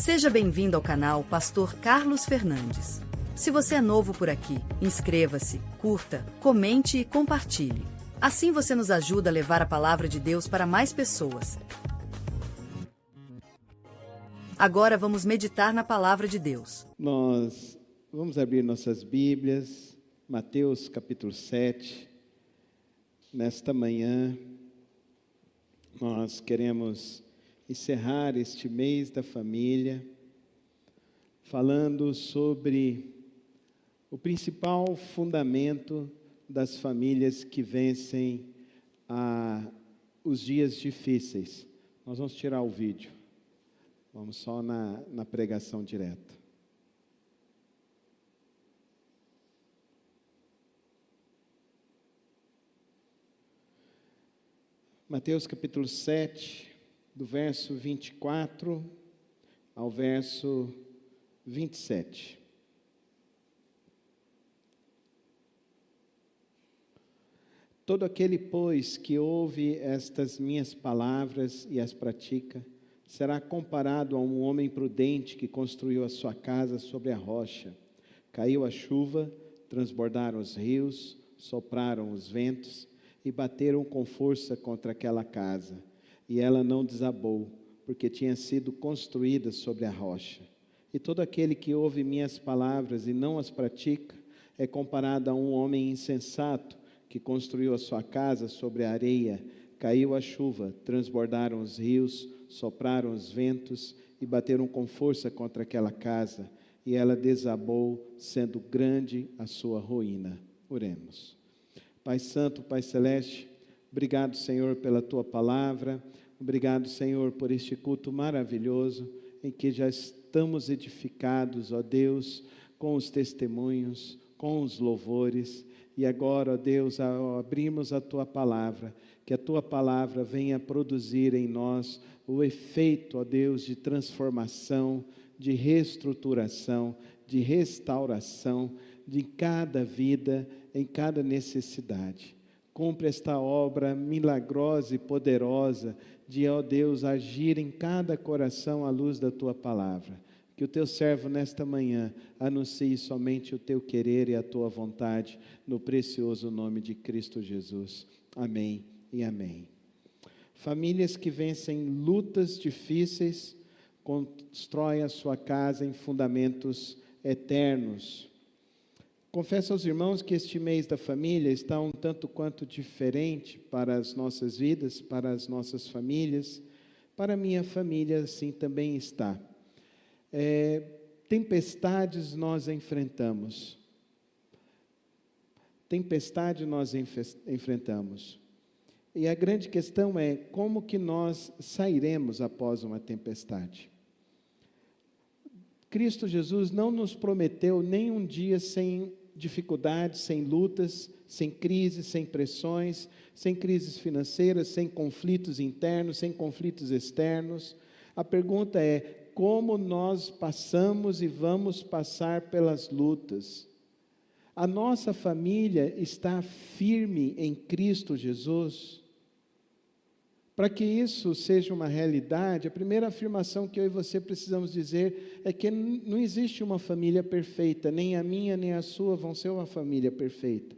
Seja bem-vindo ao canal Pastor Carlos Fernandes. Se você é novo por aqui, inscreva-se, curta, comente e compartilhe. Assim você nos ajuda a levar a palavra de Deus para mais pessoas. Agora vamos meditar na palavra de Deus. Nós vamos abrir nossas Bíblias, Mateus capítulo 7. Nesta manhã, nós queremos encerrar este mês da família, falando sobre o principal fundamento das famílias que vencem os dias difíceis. Nós vamos tirar o vídeo, vamos só na pregação direta. Mateus capítulo 7, do verso 24 ao verso 27. Todo aquele, pois, que ouve estas minhas palavras e as pratica, será comparado a um homem prudente que construiu a sua casa sobre a rocha. Caiu a chuva, transbordaram os rios, sopraram os ventos e bateram com força contra aquela casa. E ela não desabou, porque tinha sido construída sobre a rocha. E todo aquele que ouve minhas palavras e não as pratica, é comparado a um homem insensato, que construiu a sua casa sobre a areia. Caiu a chuva, transbordaram os rios, sopraram os ventos e bateram com força contra aquela casa. E ela desabou, sendo grande a sua ruína. Oremos. Pai Santo, Pai Celeste, obrigado, Senhor, pela Tua palavra. Obrigado, Senhor, por este culto maravilhoso, em que já estamos edificados, ó Deus, com os testemunhos, com os louvores. E agora, ó Deus, ao abrirmos a Tua palavra, que a Tua palavra venha produzir em nós o efeito, ó Deus, de transformação, de reestruturação, de restauração de cada vida, em cada necessidade. Cumpre esta obra milagrosa e poderosa de, ó Deus, agir em cada coração à luz da Tua palavra. Que o Teu servo nesta manhã anuncie somente o Teu querer e a Tua vontade, no precioso nome de Cristo Jesus. Amém e amém. Famílias que vencem lutas difíceis, constroem a sua casa em fundamentos eternos. Confesso aos irmãos que este mês da família está um tanto quanto diferente para as nossas vidas, para as nossas famílias. Para a minha família, assim também está. Tempestades nós enfrentamos. Tempestade nós enfrentamos. E a grande questão é como que nós sairemos após uma tempestade. Cristo Jesus não nos prometeu nem um dia sem dificuldades, sem lutas, sem crises, sem pressões, sem crises financeiras, sem conflitos internos, sem conflitos externos. A pergunta é: como nós passamos e vamos passar pelas lutas? A nossa família está firme em Cristo Jesus? Para que isso seja uma realidade, a primeira afirmação que eu e você precisamos dizer é que não existe uma família perfeita, nem a minha nem a sua vão ser uma família perfeita.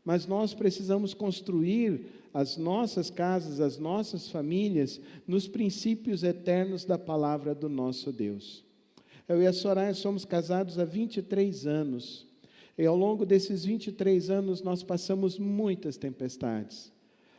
Mas nós precisamos construir as nossas casas, as nossas famílias, nos princípios eternos da palavra do nosso Deus. Eu e a Soraya somos casados há 23 anos. E ao longo desses 23 anos nós passamos muitas tempestades.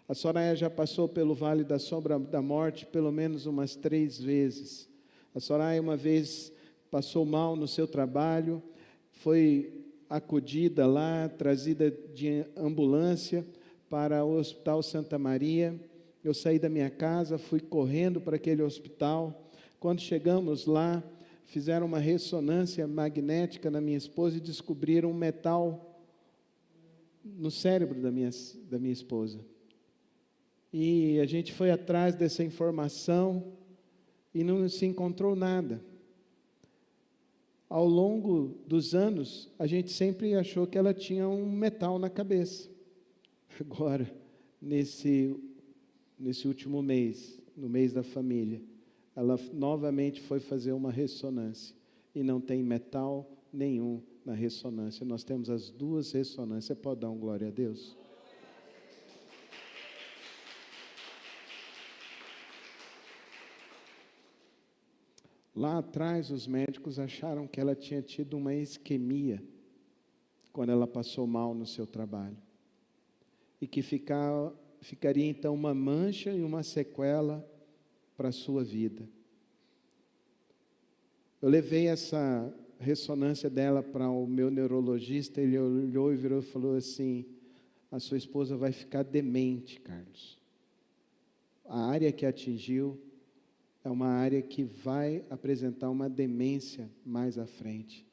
A Soraya já passou pelo vale da sombra da morte pelo menos umas 3 vezes. A Soraya uma vez passou mal no seu trabalho, foi acudida lá, trazida de ambulância para o Hospital Santa Maria. Eu saí da minha casa, fui correndo para aquele hospital. Quando chegamos lá, fizeram uma ressonância magnética na minha esposa e descobriram um metal no cérebro da minha esposa. E a gente foi atrás dessa informação e não se encontrou nada. Ao longo dos anos, a gente sempre achou que ela tinha um metal na cabeça. Agora, nesse último mês, no mês da família, ela novamente foi fazer uma ressonância, e não tem metal nenhum na ressonância. Nós temos as duas ressonâncias. Você pode dar um glória a Deus? Lá atrás, os médicos acharam que ela tinha tido uma isquemia quando ela passou mal no seu trabalho. E que ficaria então uma mancha e uma sequela para a sua vida. Eu levei essa ressonância dela para o meu neurologista, ele olhou e virou e falou assim: a sua esposa vai ficar demente, Carlos. A área que atingiu é uma área que vai apresentar uma demência mais à frente.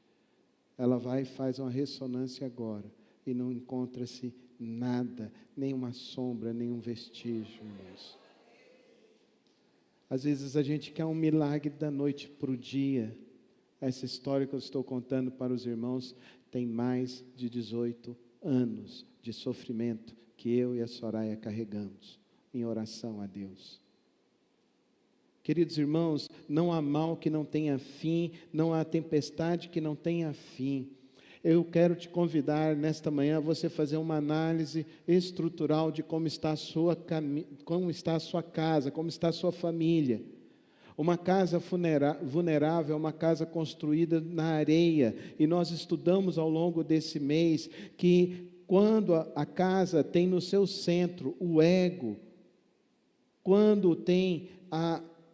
Ela vai e faz uma ressonância agora, e não encontra-se nada, nenhuma sombra, nenhum vestígio, irmãos. Às vezes a gente quer um milagre da noite para o dia. Essa história que eu estou contando para os irmãos tem mais de 18 anos de sofrimento que eu e a Soraya carregamos em oração a Deus. Queridos irmãos, não há mal que não tenha fim, não há tempestade que não tenha fim. Eu quero te convidar nesta manhã a você fazer uma análise estrutural de como está a sua casa, como está a sua família. Uma casa vulnerável é uma casa construída na areia, e nós estudamos ao longo desse mês que quando a casa tem no seu centro o ego, quando tem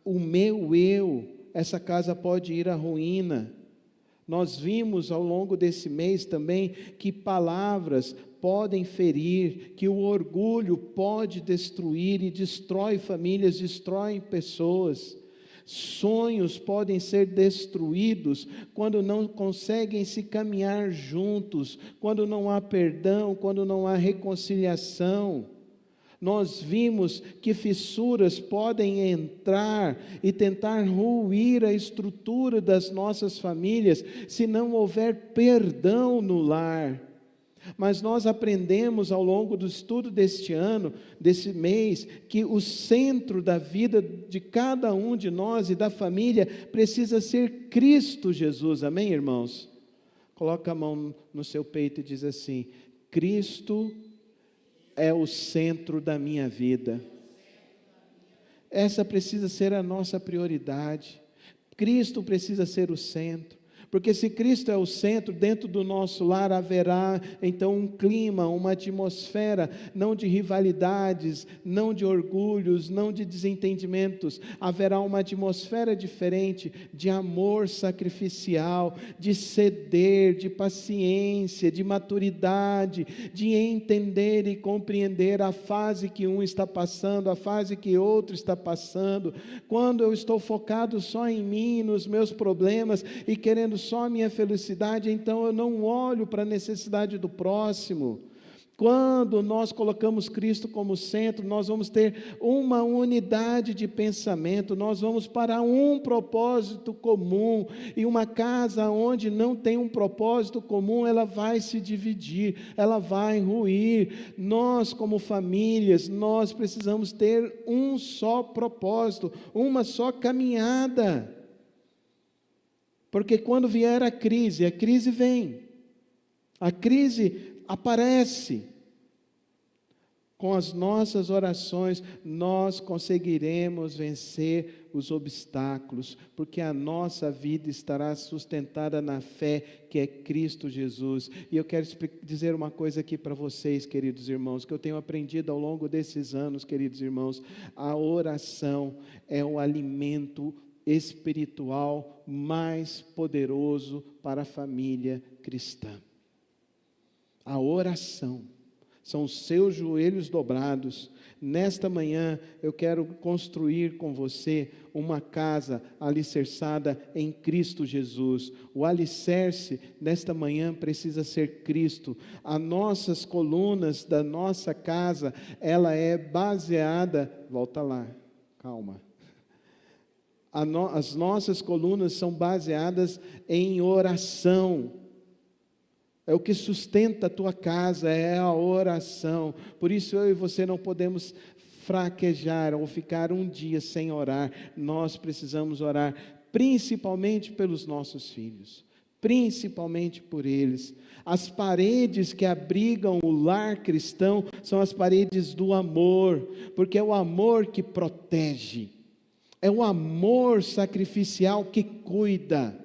o meu eu, essa casa pode ir à ruína. Nós vimos ao longo desse mês também que palavras podem ferir, que o orgulho pode destruir e destrói famílias, destrói pessoas. Sonhos podem ser destruídos quando não conseguem se caminhar juntos, quando não há perdão, quando não há reconciliação. Nós vimos que fissuras podem entrar e tentar ruir a estrutura das nossas famílias, se não houver perdão no lar. Mas nós aprendemos ao longo do estudo deste ano, desse mês, que o centro da vida de cada um de nós e da família precisa ser Cristo Jesus. Amém, irmãos? Coloca a mão no seu peito e diz assim: Cristo é o centro da minha vida. Essa precisa ser a nossa prioridade. Cristo precisa ser o centro. Porque se Cristo é o centro, dentro do nosso lar haverá então um clima, uma atmosfera, não de rivalidades, não de orgulhos, não de desentendimentos. Haverá uma atmosfera diferente de amor sacrificial, de ceder, de paciência, de maturidade, de entender e compreender a fase que um está passando, a fase que outro está passando. Quando eu estou focado só em mim, nos meus problemas e querendo só a minha felicidade, então eu não olho para a necessidade do próximo. Quando nós colocamos Cristo como centro, nós vamos ter uma unidade de pensamento, nós vamos para um propósito comum, e uma casa onde não tem um propósito comum, ela vai se dividir, ela vai ruir. Nós como famílias, nós precisamos ter um só propósito, uma só caminhada. Porque quando vier a crise vem, a crise aparece. Com as nossas orações, nós conseguiremos vencer os obstáculos, porque a nossa vida estará sustentada na fé que é Cristo Jesus. E eu quero dizer uma coisa aqui para vocês, queridos irmãos, que eu tenho aprendido ao longo desses anos, queridos irmãos: a oração é o alimento espiritual mais poderoso para a família cristã. A oração são os seus joelhos dobrados. Nesta manhã eu quero construir com você uma casa alicerçada em Cristo Jesus. O alicerce nesta manhã precisa ser Cristo. As nossas colunas da nossa casa, ela é baseada, volta lá, calma. As nossas colunas são baseadas em oração. É o que sustenta a tua casa, é a oração. Por isso eu e você não podemos fraquejar ou ficar um dia sem orar, nós precisamos orar principalmente pelos nossos filhos, principalmente por eles. As paredes que abrigam o lar cristão são as paredes do amor, porque é o amor que protege, é o amor sacrificial que cuida,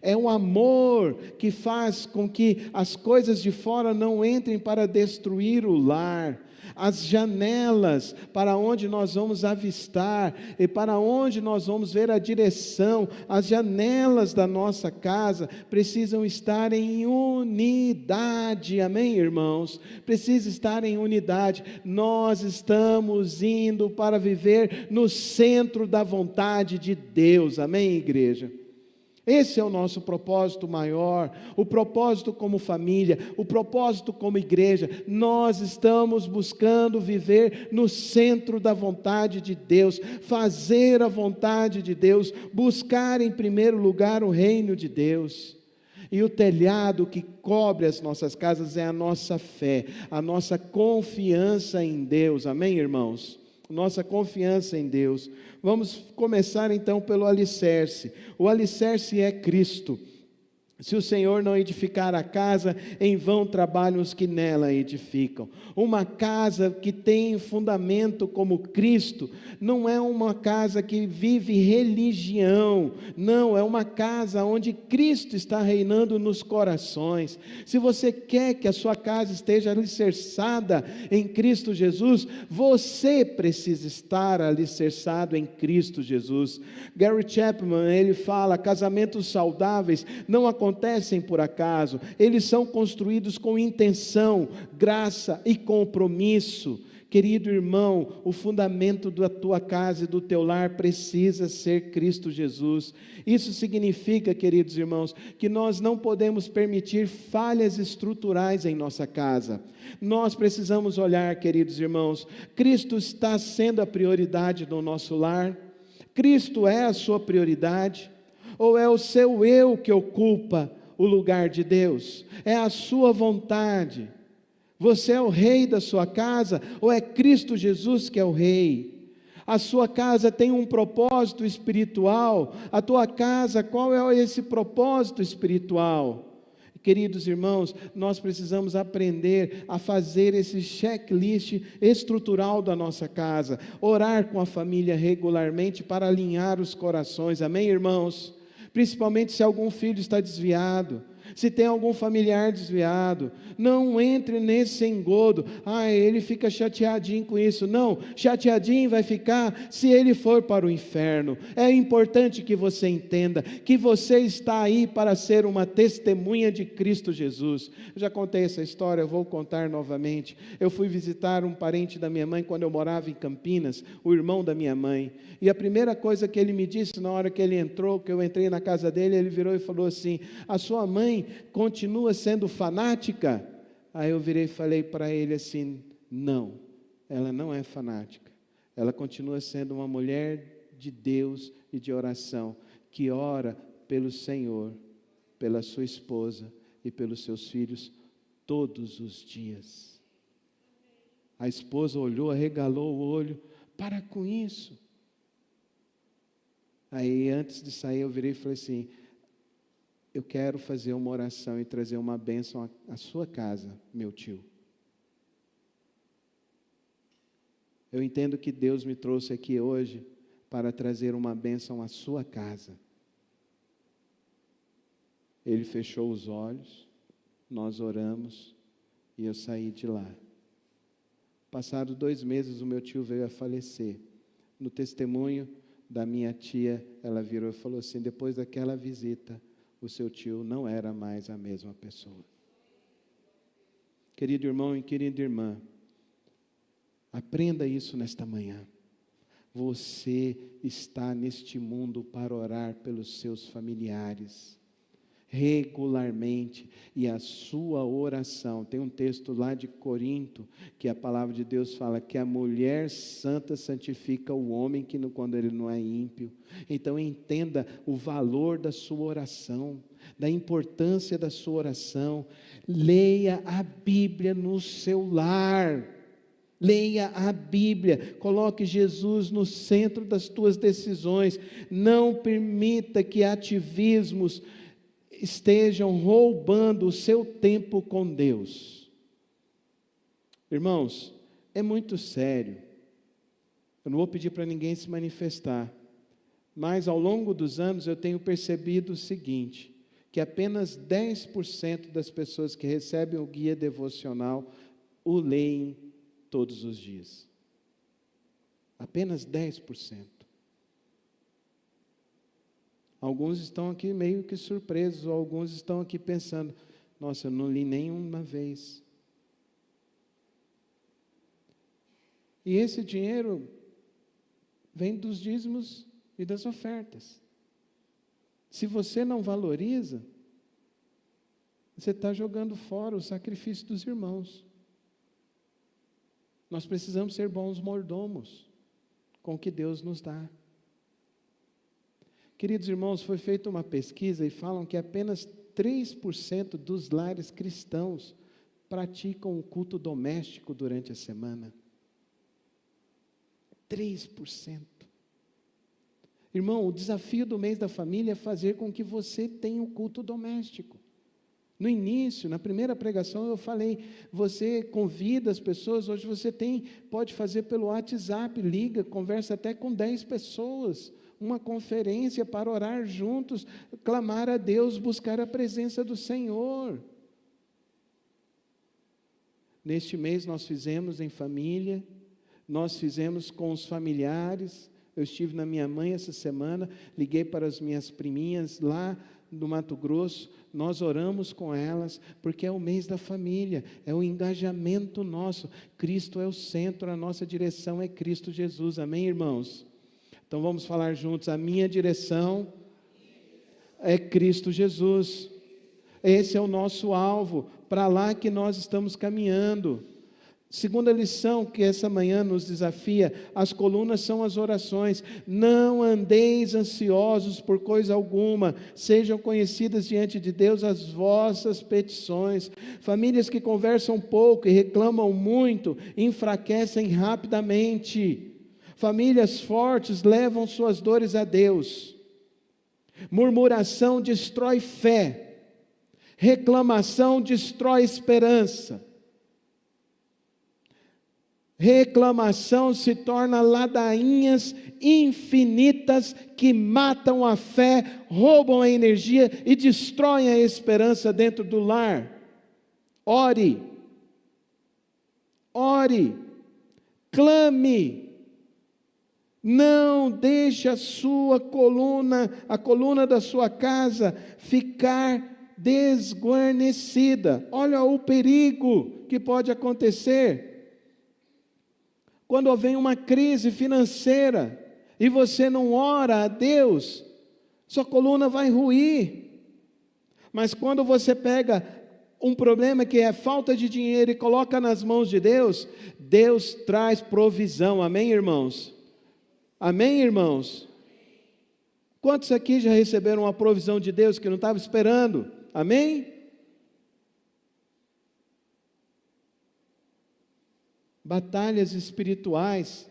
é o amor que faz com que as coisas de fora não entrem para destruir o lar. As janelas para onde nós vamos avistar e para onde nós vamos ver a direção, as janelas da nossa casa precisam estar em unidade, amém, irmãos? Precisa estar em unidade. Nós estamos indo para viver no centro da vontade de Deus, amém, igreja? Esse é o nosso propósito maior, o propósito como família, o propósito como igreja. Nós estamos buscando viver no centro da vontade de Deus, fazer a vontade de Deus, buscar em primeiro lugar o reino de Deus. E o telhado que cobre as nossas casas é a nossa fé, a nossa confiança em Deus, amém, irmãos? Nossa confiança em Deus. Vamos começar então pelo alicerce. O alicerce é Cristo. Se o Senhor não edificar a casa, em vão trabalham os que nela edificam. Uma casa que tem fundamento como Cristo, não é uma casa que vive religião, não, é uma casa onde Cristo está reinando nos corações. Se você quer que a sua casa esteja alicerçada em Cristo Jesus, você precisa estar alicerçado em Cristo Jesus. Gary Chapman, ele fala, casamentos saudáveis não acontecem por acaso, eles são construídos com intenção, graça e compromisso. Querido irmão, o fundamento da tua casa e do teu lar precisa ser Cristo Jesus. Isso significa, queridos irmãos, que nós não podemos permitir falhas estruturais em nossa casa. Nós precisamos olhar, queridos irmãos, Cristo está sendo a prioridade do nosso lar? Cristo é a sua prioridade? Ou é o seu eu que ocupa o lugar de Deus? É a sua vontade? Você é o rei da sua casa, ou é Cristo Jesus que é o rei? A sua casa tem um propósito espiritual? A tua casa, qual é esse propósito espiritual? Queridos irmãos, nós precisamos aprender a fazer esse checklist estrutural da nossa casa, orar com a família regularmente para alinhar os corações, amém, irmãos? Principalmente se algum filho está desviado, se tem algum familiar desviado, não entre nesse engodo, ele fica chateadinho com isso. Não, chateadinho vai ficar se ele for para o inferno. É importante que você entenda que você está aí para ser uma testemunha de Cristo Jesus. Eu já contei essa história, eu vou contar novamente. Eu fui visitar um parente da minha mãe quando eu morava em Campinas, o irmão da minha mãe, e a primeira coisa que ele me disse na hora que ele entrou, que eu entrei na casa dele, ele virou e falou assim: a sua mãe continua sendo fanática? Aí eu virei e falei para ele assim: não, ela não é fanática, ela continua sendo uma mulher de Deus e de oração, que ora pelo Senhor, pela sua esposa e pelos seus filhos todos os dias. A esposa olhou, arregalou o olho: para com isso. Aí antes de sair eu virei e falei assim: eu quero fazer uma oração e trazer uma bênção à sua casa, meu tio. Eu entendo que Deus me trouxe aqui hoje para trazer uma bênção à sua casa. Ele fechou os olhos, nós oramos e eu saí de lá. Passados 2 meses, o meu tio veio a falecer. No testemunho da minha tia, ela virou e falou assim: depois daquela visita, o seu tio não era mais a mesma pessoa. Querido irmão e querida irmã, aprenda isso nesta manhã. Você está neste mundo para orar pelos seus familiares, regularmente, e a sua oração, tem um texto lá de Corinto, que a palavra de Deus fala que a mulher santa santifica o homem quando ele não é ímpio. Então entenda o valor da sua oração, da importância da sua oração. Leia a Bíblia no seu lar. Leia a Bíblia, coloque Jesus no centro das tuas decisões. Não permita que ativismos estejam roubando o seu tempo com Deus. Irmãos, é muito sério. Eu não vou pedir para ninguém se manifestar, mas ao longo dos anos eu tenho percebido o seguinte, que apenas 10% das pessoas que recebem o guia devocional o leem todos os dias. Apenas 10%. Alguns estão aqui meio que surpresos, ou alguns estão aqui pensando, nossa, eu não li nenhuma vez. E esse dinheiro vem dos dízimos e das ofertas. Se você não valoriza, você está jogando fora o sacrifício dos irmãos. Nós precisamos ser bons mordomos com o que Deus nos dá. Queridos irmãos, foi feita uma pesquisa e falam que apenas 3% dos lares cristãos praticam o culto doméstico durante a semana. 3%. Irmão, o desafio do mês da família é fazer com que você tenha um culto doméstico. No início, na primeira pregação, eu falei, você convida as pessoas, hoje você pode fazer pelo WhatsApp, liga, conversa até com 10 pessoas, uma conferência para orar juntos, clamar a Deus, buscar a presença do Senhor. Neste mês nós fizemos em família, nós fizemos com os familiares. Eu estive na minha mãe essa semana, liguei para as minhas priminhas lá do Mato Grosso, nós oramos com elas, porque é o mês da família, é o engajamento nosso. Cristo é o centro, a nossa direção é Cristo Jesus, amém, irmãos? Então vamos falar juntos, a minha direção é Cristo Jesus, esse é o nosso alvo, para lá que nós estamos caminhando. Segunda lição que essa manhã nos desafia, as colunas são as orações. Não andeis ansiosos por coisa alguma, sejam conhecidas diante de Deus as vossas petições. Famílias que conversam pouco e reclamam muito, enfraquecem rapidamente. Famílias fortes levam suas dores a Deus. Murmuração destrói fé. Reclamação destrói esperança. Reclamação se torna ladainhas infinitas que matam a fé, roubam a energia e destroem a esperança dentro do lar. Ore, clame, não deixe a sua coluna, a coluna da sua casa ficar desguarnecida. Olha o perigo que pode acontecer. Quando vem uma crise financeira e você não ora a Deus, sua coluna vai ruir. Mas quando você pega um problema que é falta de dinheiro e coloca nas mãos de Deus, Deus traz provisão, amém, irmãos? Amém, irmãos? Quantos aqui já receberam uma provisão de Deus que não estava esperando? Amém? Batalhas espirituais,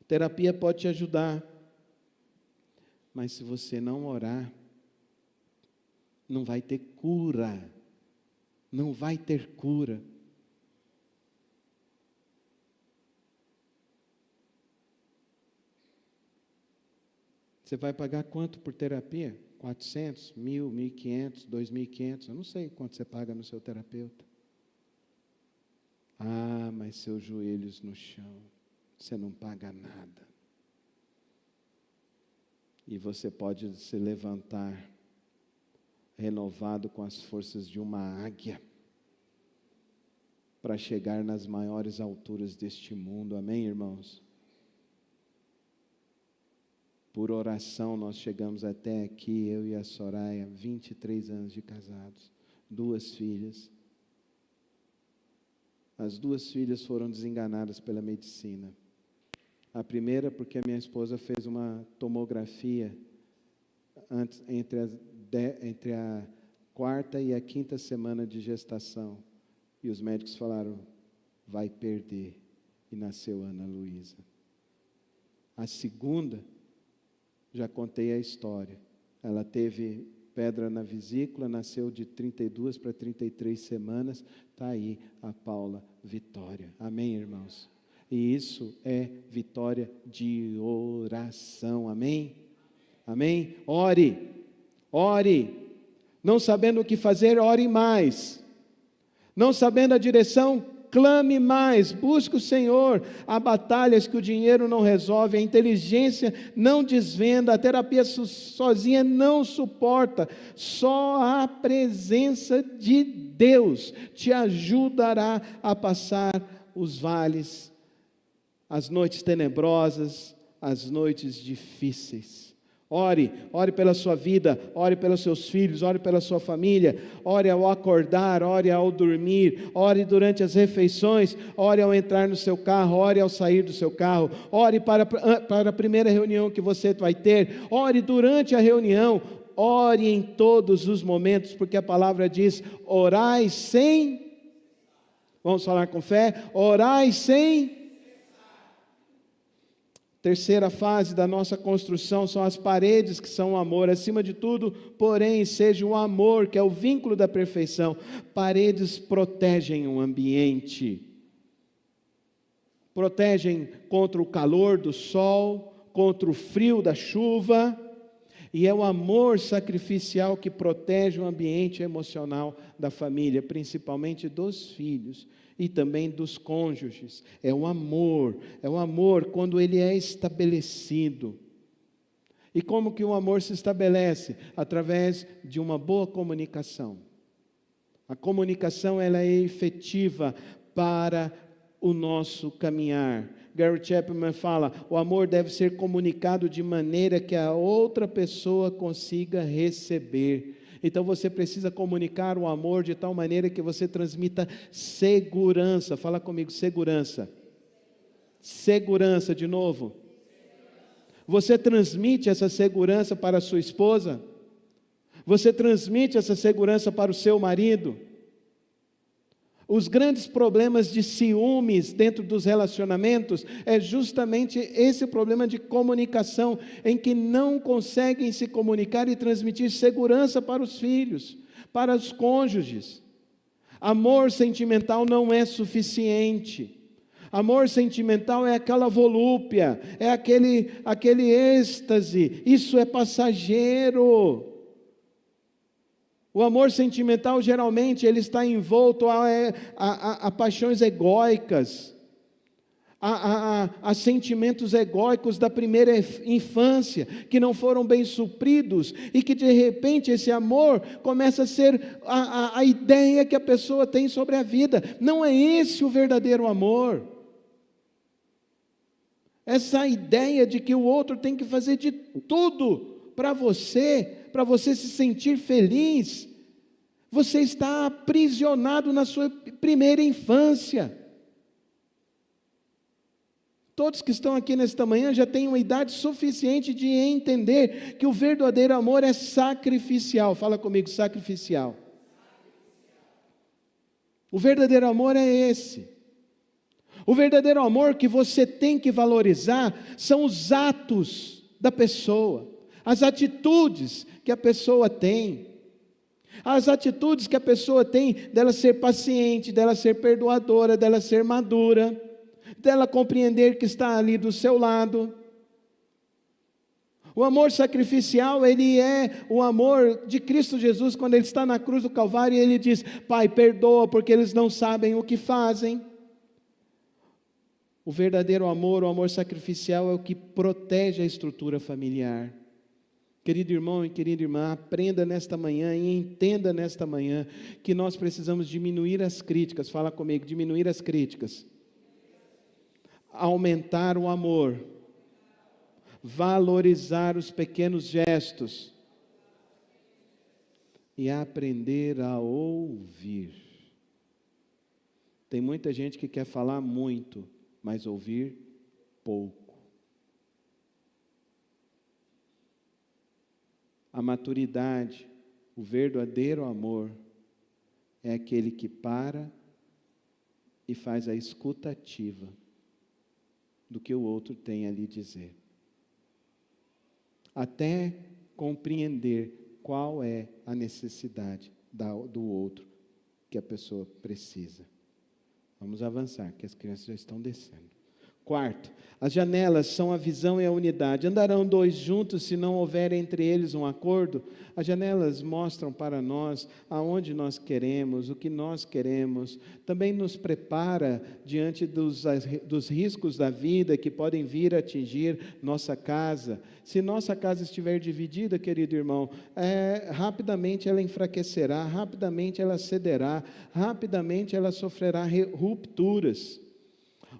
terapia pode te ajudar, mas se você não orar, não vai ter cura, não vai ter cura. Você vai pagar quanto por terapia? 400, 1.000, 1.500, 2.500, eu não sei quanto você paga no seu terapeuta. Ah, mas seus joelhos no chão, você não paga nada. E você pode se levantar, renovado com as forças de uma águia, para chegar nas maiores alturas deste mundo, amém, irmãos? Por oração nós chegamos até aqui, eu e a Soraya, 23 anos de casados, 2 filhas. As 2 filhas foram desenganadas pela medicina. A primeira porque a minha esposa fez uma tomografia entre a 4ª e a 5ª semana de gestação. E os médicos falaram, vai perder. e nasceu Ana Luísa. A segunda, já contei a história. Ela teve pedra na vesícula, nasceu de 32 para 33 semanas. Está aí a Paula Vitória. Amém, irmãos? E isso é vitória de oração. Amém? Amém? Ore, ore. Não sabendo o que fazer, ore mais. Não sabendo a direção, clame mais, busque o Senhor. Há batalhas que o dinheiro não resolve, a inteligência não desvenda, a terapia sozinha não suporta. Só a presença de Deus te ajudará a passar os vales, as noites tenebrosas, as noites difíceis. Ore, ore pela sua vida, ore pelos seus filhos, ore pela sua família, ore ao acordar, ore ao dormir, ore durante as refeições, ore ao entrar no seu carro, ore ao sair do seu carro, ore para a primeira reunião que você vai ter, ore durante a reunião, ore em todos os momentos, porque a palavra diz, orai sem, vamos falar com fé, orai sem. Terceira fase da nossa construção são as paredes, que são o amor. Acima de tudo, porém, seja o amor, que é o vínculo da perfeição. Paredes protegem o ambiente. Protegem contra o calor do sol, contra o frio da chuva. E é o amor sacrificial que protege o ambiente emocional da família, principalmente dos filhos e também dos cônjuges. É o amor quando ele é estabelecido. E como que o amor se estabelece? Através de uma boa comunicação. A comunicação, ela é efetiva para o nosso caminhar. Gary Chapman fala, o amor deve ser comunicado de maneira que a outra pessoa consiga receber. Então você precisa comunicar o amor de tal maneira que você transmita segurança. Fala comigo, segurança. Segurança, de novo. Você transmite essa segurança para a sua esposa? Você transmite essa segurança para o seu marido? Os grandes problemas de ciúmes dentro dos relacionamentos é justamente esse problema de comunicação, em que não conseguem se comunicar e transmitir segurança para os filhos, para os cônjuges. Amor sentimental não é suficiente. Amor sentimental é aquela volúpia, é aquele êxtase, isso é passageiro. O amor sentimental, geralmente, ele está envolto a paixões egóicas, a sentimentos egóicos da primeira infância, que não foram bem supridos, e que de repente esse amor começa a ser a ideia que a pessoa tem sobre a vida. Não é esse o verdadeiro amor. Essa ideia de que o outro tem que fazer de tudo para você se sentir feliz. Você está aprisionado na sua primeira infância. Todos que estão aqui nesta manhã já têm uma idade suficiente de entender que o verdadeiro amor é sacrificial. Fala comigo, sacrificial. O verdadeiro amor é esse. O verdadeiro amor que você tem que valorizar são os atos da pessoa, as atitudes que a pessoa tem, as atitudes que a pessoa tem dela ser paciente, dela ser perdoadora, dela ser madura, dela compreender que está ali do seu lado. O amor sacrificial, ele é o amor de Cristo Jesus, quando ele está na cruz do Calvário, e ele diz, Pai, perdoa, porque eles não sabem o que fazem. O verdadeiro amor, o amor sacrificial, é o que protege a estrutura familiar. Querido irmão e querida irmã, aprenda nesta manhã e entenda nesta manhã que nós precisamos diminuir as críticas. Fala comigo, diminuir as críticas. Aumentar o amor. Valorizar os pequenos gestos. E aprender a ouvir. Tem muita gente que quer falar muito, mas ouvir pouco. A maturidade, o verdadeiro amor, é aquele que para e faz a escuta ativa. do que o outro tem a lhe dizer. Até compreender qual é a necessidade do outro que a pessoa precisa. Vamos avançar, que as crianças já estão descendo. Quarto, as janelas são a visão e a unidade. Andarão dois juntos se não houver entre eles um acordo? As janelas mostram para nós aonde nós queremos, o que nós queremos. Também nos prepara diante dos riscos da vida que podem vir a atingir nossa casa. Se nossa casa estiver dividida, querido irmão, rapidamente ela enfraquecerá, rapidamente ela cederá, rapidamente ela sofrerá rupturas.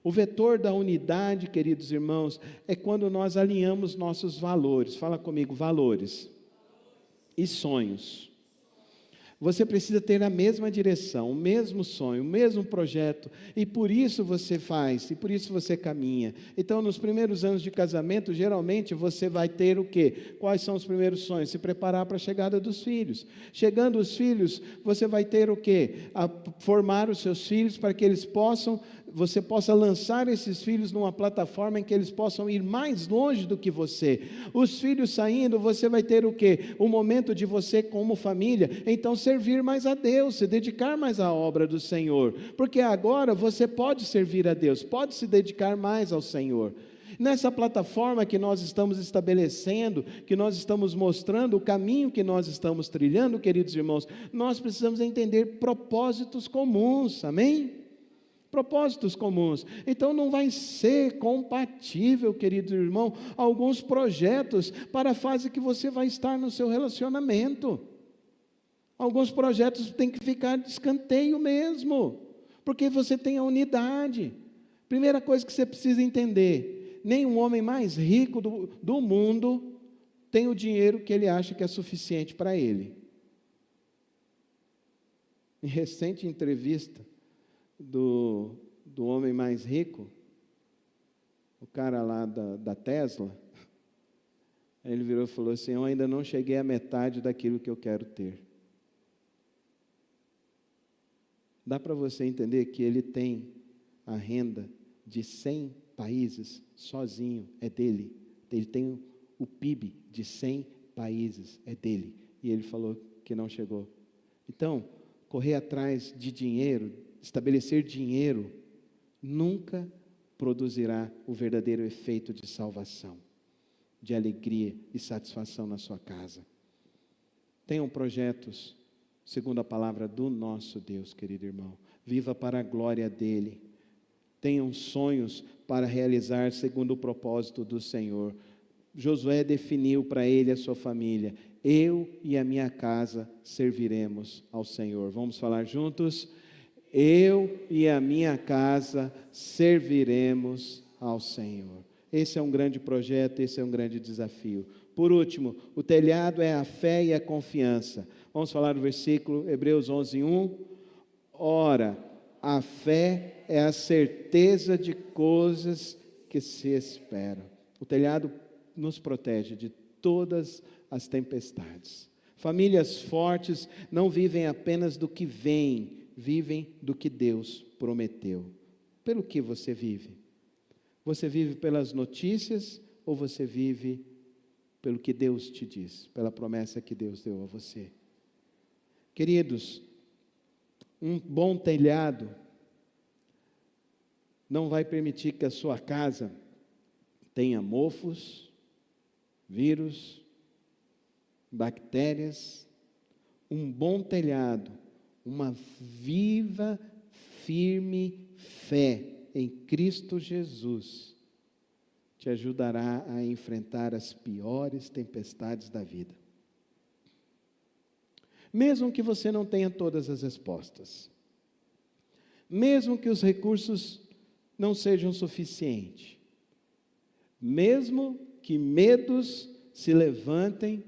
O vetor da unidade, queridos irmãos, é quando nós alinhamos nossos valores. Fala comigo, valores e sonhos. Você precisa ter a mesma direção, o mesmo sonho, o mesmo projeto, e por isso você faz, e por isso você caminha. Então, nos primeiros anos de casamento, geralmente você vai ter o quê? Quais são os primeiros sonhos? Se preparar para a chegada dos filhos. Chegando os filhos, você vai ter o quê? Formar os seus filhos para que você possa lançar esses filhos numa plataforma em que eles possam ir mais longe do que você. Os filhos saindo, você vai ter o quê? O momento de você como família, então servir mais a Deus, se dedicar mais à obra do Senhor, porque agora você pode servir a Deus, pode se dedicar mais ao Senhor. Nessa plataforma que nós estamos estabelecendo, que nós estamos mostrando, o caminho que nós estamos trilhando, queridos irmãos, nós precisamos entender propósitos comuns, amém? Propósitos comuns. Então não vai ser compatível, querido irmão, alguns projetos para a fase que você vai estar no seu relacionamento. Alguns projetos têm que ficar de escanteio mesmo, porque você tem a unidade. Primeira coisa que você precisa entender: nem o homem mais rico do mundo tem o dinheiro que ele acha que é suficiente para ele. Em recente entrevista do homem mais rico, o cara lá da Tesla, ele virou e falou assim: eu ainda não cheguei à metade daquilo que eu quero ter. Dá para você entender que ele tem a renda de 100 países sozinho, é dele. Ele tem o PIB de 100 países, é dele. E ele falou que não chegou. Então, correr atrás de dinheiro, estabelecer dinheiro, nunca produzirá o verdadeiro efeito de salvação, de alegria e satisfação na sua casa. Tenham projetos segundo a palavra do nosso Deus, querido irmão. Viva para a glória dele. Tenham sonhos para realizar segundo o propósito do Senhor. Josué definiu para ele e a sua família: eu e a minha casa serviremos ao Senhor. Vamos falar juntos? Eu e a minha casa serviremos ao Senhor. Esse é um grande projeto, esse é um grande desafio. Por último, o telhado é a fé e a confiança. Vamos falar do versículo Hebreus 11:1. Ora, a fé é a certeza de coisas que se esperam. O telhado nos protege de todas as tempestades. Famílias fortes não vivem apenas do que vem, vivem do que Deus prometeu. Pelo que você vive? Você vive pelas notícias ou você vive pelo que Deus te diz, pela promessa que Deus deu a você? Queridos, um bom telhado não vai permitir que a sua casa tenha mofos, vírus, bactérias. Um bom telhado, uma viva, firme fé em Cristo Jesus te ajudará a enfrentar as piores tempestades da vida. Mesmo que você não tenha todas as respostas, mesmo que os recursos não sejam suficientes, mesmo que medos se levantem,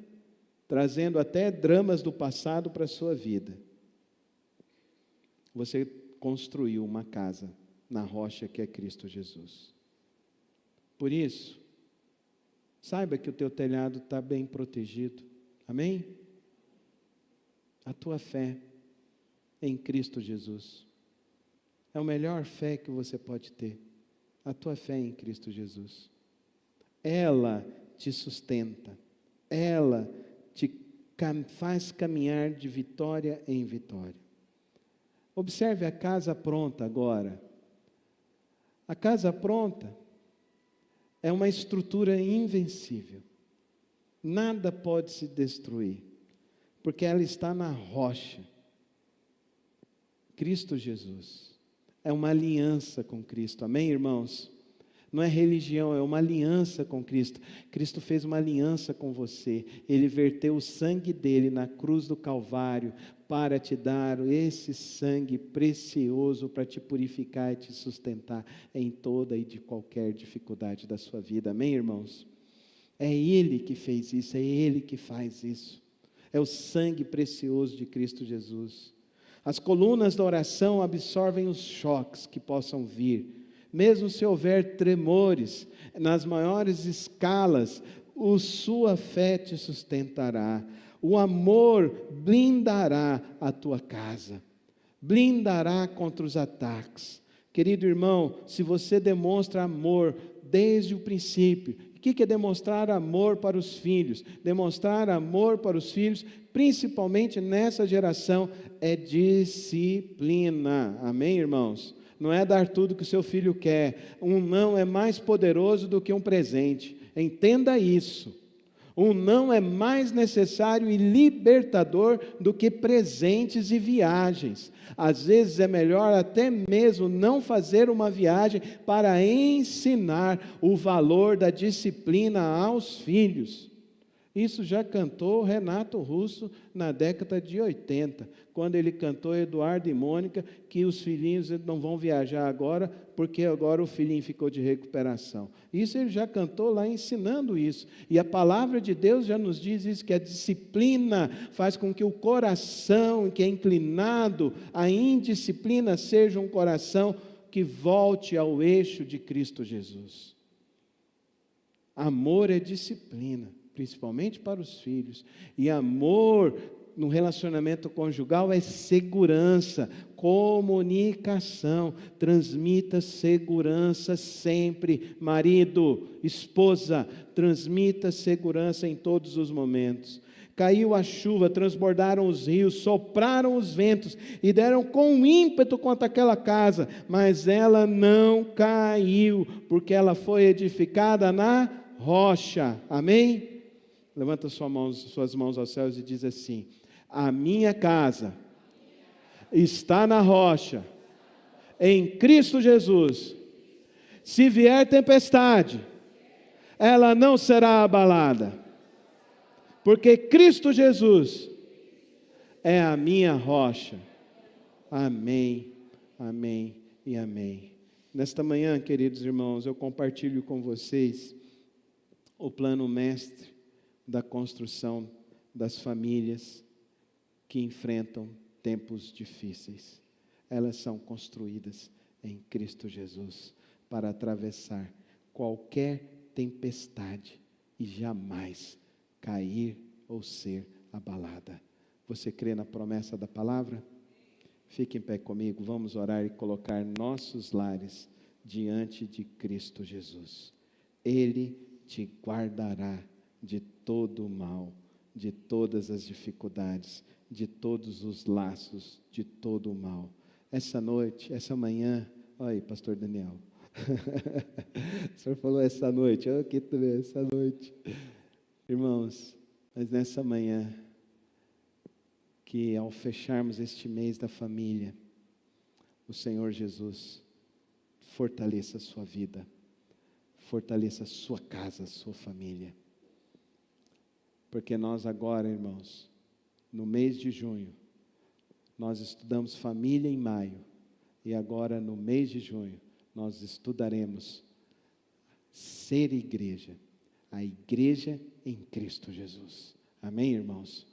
trazendo até dramas do passado para a sua vida, você construiu uma casa na rocha que é Cristo Jesus. Por isso, saiba que o teu telhado está bem protegido. Amém? A tua fé em Cristo Jesus é a melhor fé que você pode ter. A tua fé em Cristo Jesus. Ela te sustenta. Ela te faz caminhar de vitória em vitória. Observe a casa pronta agora. A casa pronta é uma estrutura invencível. Nada pode se destruir, porque ela está na rocha. Cristo Jesus. É uma aliança com Cristo. Amém, irmãos? Não é religião, é uma aliança com Cristo. Cristo fez uma aliança com você. Ele verteu o sangue dele na cruz do Calvário para te dar esse sangue precioso para te purificar e te sustentar em toda e de qualquer dificuldade da sua vida. Amém, irmãos? É Ele que fez isso, é Ele que faz isso. É o sangue precioso de Cristo Jesus. As colunas da oração absorvem os choques que possam vir. Mesmo se houver tremores, nas maiores escalas, sua fé te sustentará. O amor blindará a tua casa, blindará contra os ataques. Querido irmão, se você demonstra amor desde o princípio, o que é demonstrar amor para os filhos? Demonstrar amor para os filhos, principalmente nessa geração, é disciplina. Amém, irmãos? Não é dar tudo que o seu filho quer. Um não é mais poderoso do que um presente. Entenda isso. Um não é mais necessário e libertador do que presentes e viagens. Às vezes é melhor até mesmo não fazer uma viagem para ensinar o valor da disciplina aos filhos. Isso já cantou Renato Russo na década de 80, quando ele cantou Eduardo e Mônica, que os filhinhos não vão viajar agora, porque agora o filhinho ficou de recuperação. Isso ele já cantou lá ensinando isso. E a palavra de Deus já nos diz isso, que a disciplina faz com que o coração que é inclinado à indisciplina seja um coração que volte ao eixo de Cristo Jesus. Amor é disciplina, principalmente para os filhos. E amor no relacionamento conjugal é segurança, comunicação. Transmita segurança sempre. Marido, esposa, transmita segurança em todos os momentos. Caiu a chuva, transbordaram os rios, sopraram os ventos e deram com ímpeto contra aquela casa, mas ela não caiu, porque ela foi edificada na rocha. Amém? Levanta suas mãos aos céus e diz assim: a minha casa está na rocha, em Cristo Jesus. Se vier tempestade, ela não será abalada, porque Cristo Jesus é a minha rocha. Amém, amém e amém. Nesta manhã, queridos irmãos, eu compartilho com vocês o plano mestre da construção das famílias que enfrentam tempos difíceis. Elas são construídas em Cristo Jesus para atravessar qualquer tempestade e jamais cair ou ser abalada. Você crê na promessa da palavra? Fique em pé comigo, vamos orar e colocar nossos lares diante de Cristo Jesus. Ele te guardará de todo o mal, de todas as dificuldades, de todos os laços, de todo o mal. Essa noite, essa manhã, olha aí, pastor Daniel, o senhor falou essa noite, eu aqui também, essa noite. Irmãos, mas nessa manhã, que ao fecharmos este mês da família, o Senhor Jesus fortaleça a sua vida, fortaleça a sua casa, a sua família. Porque nós agora, irmãos, no mês de junho, nós estudamos família em maio, e agora no mês de junho, nós estudaremos ser igreja, a igreja em Cristo Jesus. Amém, irmãos?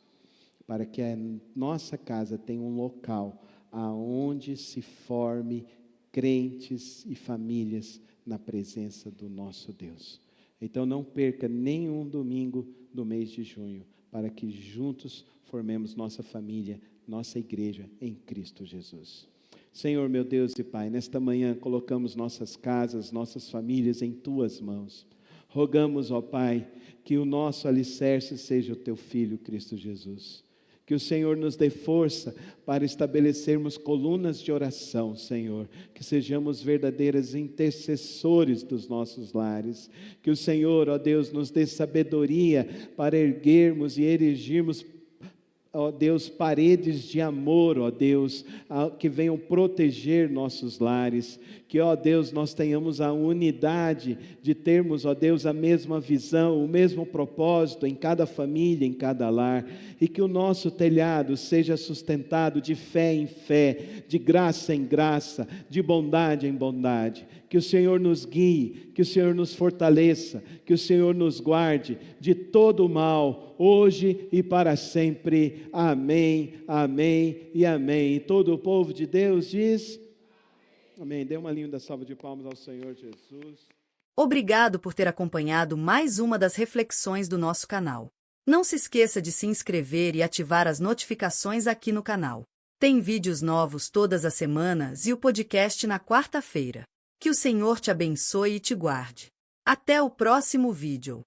Para que a nossa casa tenha um local aonde se forme crentes e famílias na presença do nosso Deus. Então não perca nenhum domingo do mês de junho, para que juntos formemos nossa família, nossa igreja em Cristo Jesus. Senhor, meu Deus e Pai, nesta manhã colocamos nossas casas, nossas famílias em Tuas mãos. Rogamos, ó Pai, que o nosso alicerce seja o Teu Filho, Cristo Jesus. Que o Senhor nos dê força para estabelecermos colunas de oração, Senhor. Que sejamos verdadeiros intercessores dos nossos lares. Que o Senhor, ó Deus, nos dê sabedoria para erguermos e erigirmos, ó Deus, paredes de amor, ó Deus, que venham proteger nossos lares. Que, ó Deus, nós tenhamos a unidade de termos, ó Deus, a mesma visão, o mesmo propósito em cada família, em cada lar. E que o nosso telhado seja sustentado de fé em fé, de graça em graça, de bondade em bondade. Que o Senhor nos guie, que o Senhor nos fortaleça, que o Senhor nos guarde de todo o mal, hoje e para sempre. Amém, amém e amém. E todo o povo de Deus diz... Amém. Dê uma linda salva de palmas ao Senhor Jesus. Obrigado por ter acompanhado mais uma das reflexões do nosso canal. Não se esqueça de se inscrever e ativar as notificações aqui no canal. Tem vídeos novos todas as semanas e o podcast na quarta-feira. Que o Senhor te abençoe e te guarde. Até o próximo vídeo.